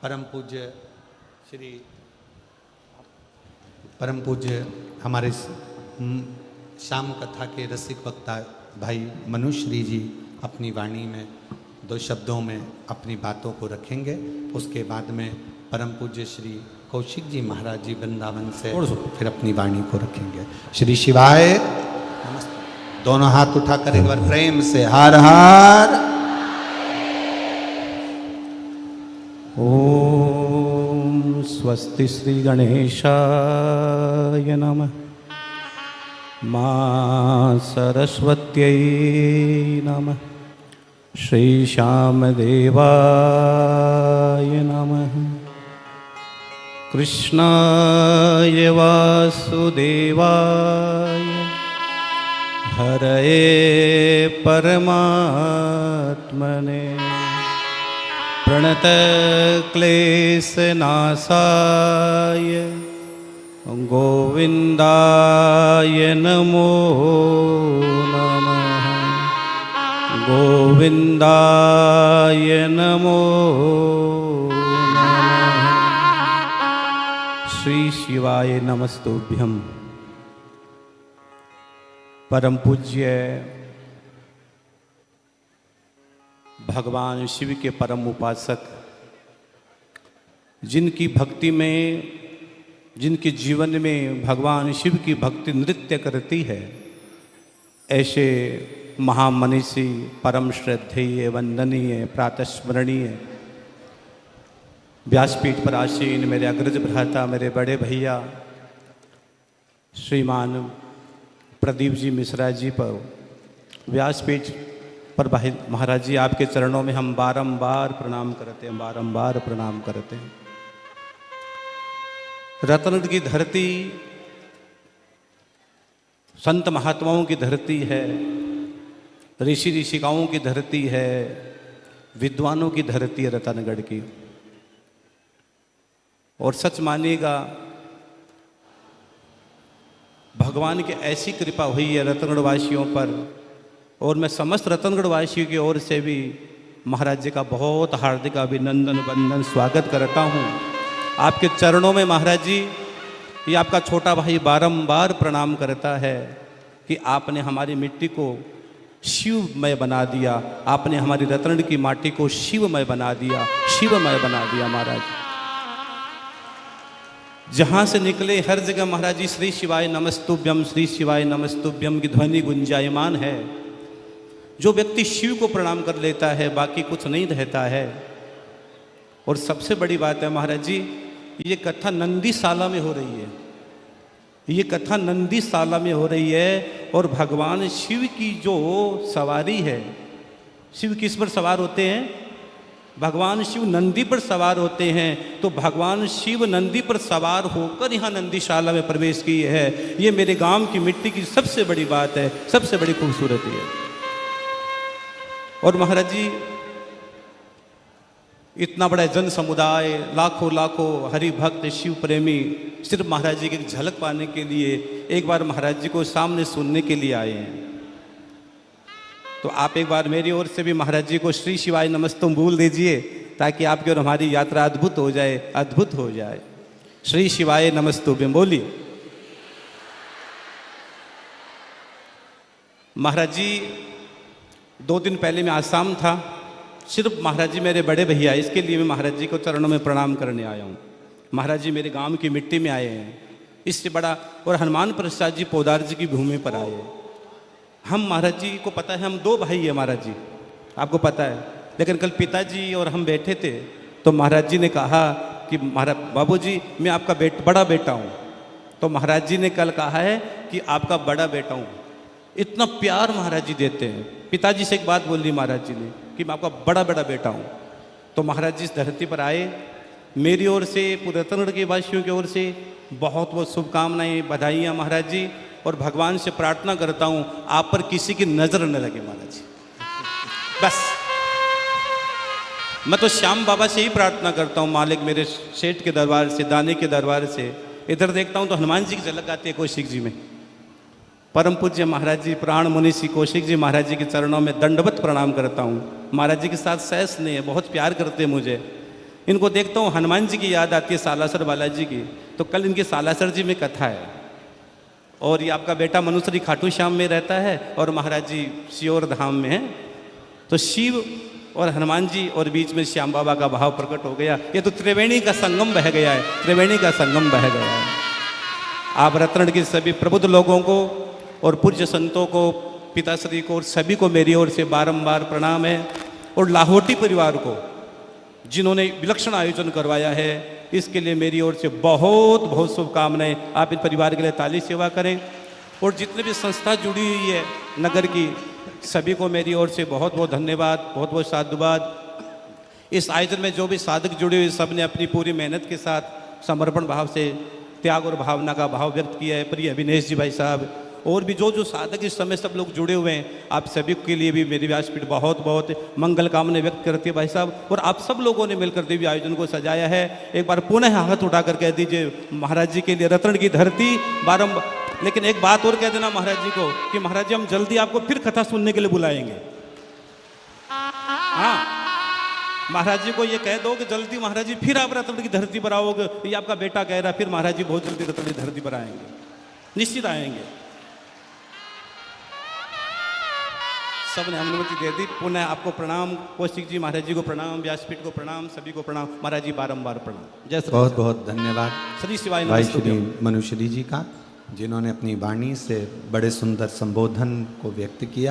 परम पूज्य हमारे शाम कथा के रसिक वक्ता भाई मनुश्री जी अपनी वाणी में 2 शब्दों में अपनी बातों को रखेंगे। उसके बाद में परम पूज्य श्री कौशिक जी महाराज जी वृंदावन से फिर अपनी वाणी को रखेंगे। श्री शिवाय नमस्ते। दोनों हाथ उठाकर एक बार प्रेम से हर हर। ओम स्वस्ति श्री गणेशाय नमः। मां सरस्वत्यै नमः। श्री श्यामदेवाय नमः। कृष्णाय वासुदेवाय हरये परमात्मने प्रणतक्लेशनाशाय गोविन्दाय नमो नमः। गोविन्दाय नमो नमः। श्री शिवाय नमस्तुभ्यं। परम पूज्य भगवान शिव के परम उपासक, जिनकी भक्ति में, जिनके जीवन में भगवान शिव की भक्ति नृत्य करती है, ऐसे महामनीषी परम श्रद्धेय वंदनीय प्रातस्मरणीय व्यासपीठ पर आसीन मेरे अग्रज भ्राता, मेरे बड़े भैया श्रीमान प्रदीप जी मिश्रा जी पर व्यासपीठ पर भाई महाराज जी आपके चरणों में हम बारंबार प्रणाम करते हैं, बारंबार प्रणाम करते हैं। रत्न की धरती संत महात्माओं की धरती है, ऋषि ऋषिकाओं की धरती है, विद्वानों की धरती है रतनगढ़ की। और सच मानिएगा भगवान की ऐसी कृपा हुई है रतनगढ़ वासियों पर, और मैं समस्त रतनगढ़ वासियों की ओर से भी महाराज जी का बहुत हार्दिक अभिनंदन वंदन स्वागत करता हूँ आपके चरणों में। महाराज जी, ये आपका छोटा भाई बारंबार प्रणाम करता है कि आपने हमारी मिट्टी को शिवमय बना दिया, आपने हमारी रतनगढ़ की माटी को शिवमय बना दिया, शिवमय बना दिया। महाराज जहाँ से निकले हर जगह महाराज जी श्री शिवाय नमस्तुभ्यम, श्री शिवाय नमस्तुभ्यम की ध्वनि गुंजायमान है। जो व्यक्ति शिव को प्रणाम कर लेता है बाकी कुछ नहीं रहता है। और सबसे बड़ी बात है महाराज जी, ये कथा नंदीशाला में हो रही है, ये कथा नंदीशाला में हो रही है। और भगवान शिव की जो सवारी है, शिव किस पर सवार होते हैं? भगवान शिव नंदी पर सवार होते हैं। तो भगवान शिव नंदी पर सवार होकर यहाँ नंदीशाला में प्रवेश किए है। ये मेरे गांव की मिट्टी की सबसे बड़ी बात है, सबसे बड़ी खूबसूरती है। और महाराज जी, इतना बड़ा जन समुदाय, लाखों लाखों हरि भक्त शिव प्रेमी सिर्फ महाराज जी की झलक पाने के लिए एक बार महाराज जी को सामने सुनने के लिए आए हैं। तो आप एक बार मेरी ओर से भी महाराज जी को श्री शिवाय नमस्तुम बोल दीजिए, ताकि आपकी और हमारी यात्रा अद्भुत हो जाए, अद्भुत हो जाए। श्री शिवाय नमस्तुभ्यम बोलिए। महाराज जी, 2 दिन पहले मैं आसाम था। सिर्फ महाराज जी मेरे बड़े भैया, इसके लिए मैं महाराज जी को चरणों में प्रणाम करने आया हूँ। महाराज जी मेरे गांव की मिट्टी में आए हैं, इससे बड़ा। और हनुमान प्रसाद जी पोदार जी की भूमि पर आए हैं। हम महाराज जी को पता है हम 2 भाई हैं महाराज जी, आपको पता है। लेकिन कल पिताजी और हम बैठे थे तो महाराज जी ने कहा कि महाराज बाबूजी मैं आपका बड़ा बेटा हूँ। तो महाराज जी ने कल कहा है कि आपका बड़ा बेटा हूँ। इतना प्यार महाराज जी देते हैं। पिताजी से एक बात बोल दी महाराज जी ने कि मैं आपका बड़ा बेटा हूँ। तो महाराज जी इस धरती पर आए। मेरी ओर से, पूरे रतनगढ़ के वासियों की ओर से बहुत बहुत शुभकामनाएं, बधाइयाँ महाराज जी। और भगवान से प्रार्थना करता हूँ आप पर किसी की नजर न लगे महाराज जी। बस मैं तो श्याम बाबा से ही प्रार्थना करता हूँ, मालिक मेरे सेठ के दरबार से, दाने के दरबार से। इधर देखता हूँ तो हनुमान जी की झलक आती है कौशिक जी में। परम पूज्य महाराज जी, प्राण मुनि श्री कौशिक जी महाराज जी के चरणों में दंडवत प्रणाम करता हूँ। महाराज जी के साथ सहस नहीं है, बहुत प्यार करते हैं मुझे। इनको देखता हूँ हनुमान जी की याद आती है, सालासर बालाजी की। तो कल इनकी सालासर जी में कथा है, और ये आपका बेटा मनुश्री खाटू श्याम में रहता है और महाराज जी सियोर धाम में है। तो शिव और हनुमान जी और बीच में श्याम बाबा का भाव प्रकट हो गया। ये तो त्रिवेणी का संगम बह गया है, त्रिवेणी का संगम बह गया है। आप रत्न के सभी प्रबुद्ध लोगों को और पूज्य संतों को, पिताश्री को और सभी को मेरी ओर से बारंबार प्रणाम है। और लाहौटी परिवार को जिन्होंने विलक्षण आयोजन करवाया है, इसके लिए मेरी ओर से बहुत बहुत शुभकामनाएं। आप इन परिवार के लिए ताली सेवा करें। और जितने भी संस्था जुड़ी हुई है नगर की, सभी को मेरी ओर से बहुत बहुत धन्यवाद, बहुत बहुत साधुवाद। इस आयोजन में जो भी साधक जुड़े हुए, सब ने अपनी पूरी मेहनत के साथ समर्पण भाव से त्याग और भावना का भाव व्यक्त किया है। प्रिय अभिनेश जी भाई साहब और भी जो साधक इस समय सब लोग जुड़े हुए हैं, आप सभी के लिए भी मेरी व्यासपीठ बहुत बहुत मंगल कामना व्यक्त करती है भाई साहब। और आप सब लोगों ने मिलकर देवी आयोजन को सजाया है। एक बार पुनः हाथ उठाकर कह दीजिए महाराज जी के लिए रत्न की धरती बारंबार। लेकिन एक बात और कह देना महाराज जी को कि महाराज जी हम जल्दी आपको फिर कथा सुनने के लिए बुलाएंगे। हाँ, महाराज जी को ये कह दो कि जल्दी महाराज जी फिर आप रत्न की धरती पर आओगे। ये आपका बेटा कह रहा है, फिर महाराज जी बहुत जल्दी रत्न की धरती पर आएंगे, निश्चित आएंगे। सबने अनुमति दे दी। पुनः आपको प्रणाम, कौशिक जी महाराज जी को प्रणाम, व्यासपीठ को प्रणाम, सभी को प्रणाम। महाराज जी बारंबार प्रणाम। जय श्री बहुत बहुत धन्यवाद श्री शिवाय भाई नमस्तुभ्यं। श्री मनुश्री जी का, जिन्होंने अपनी वाणी से बड़े सुंदर संबोधन को व्यक्त किया।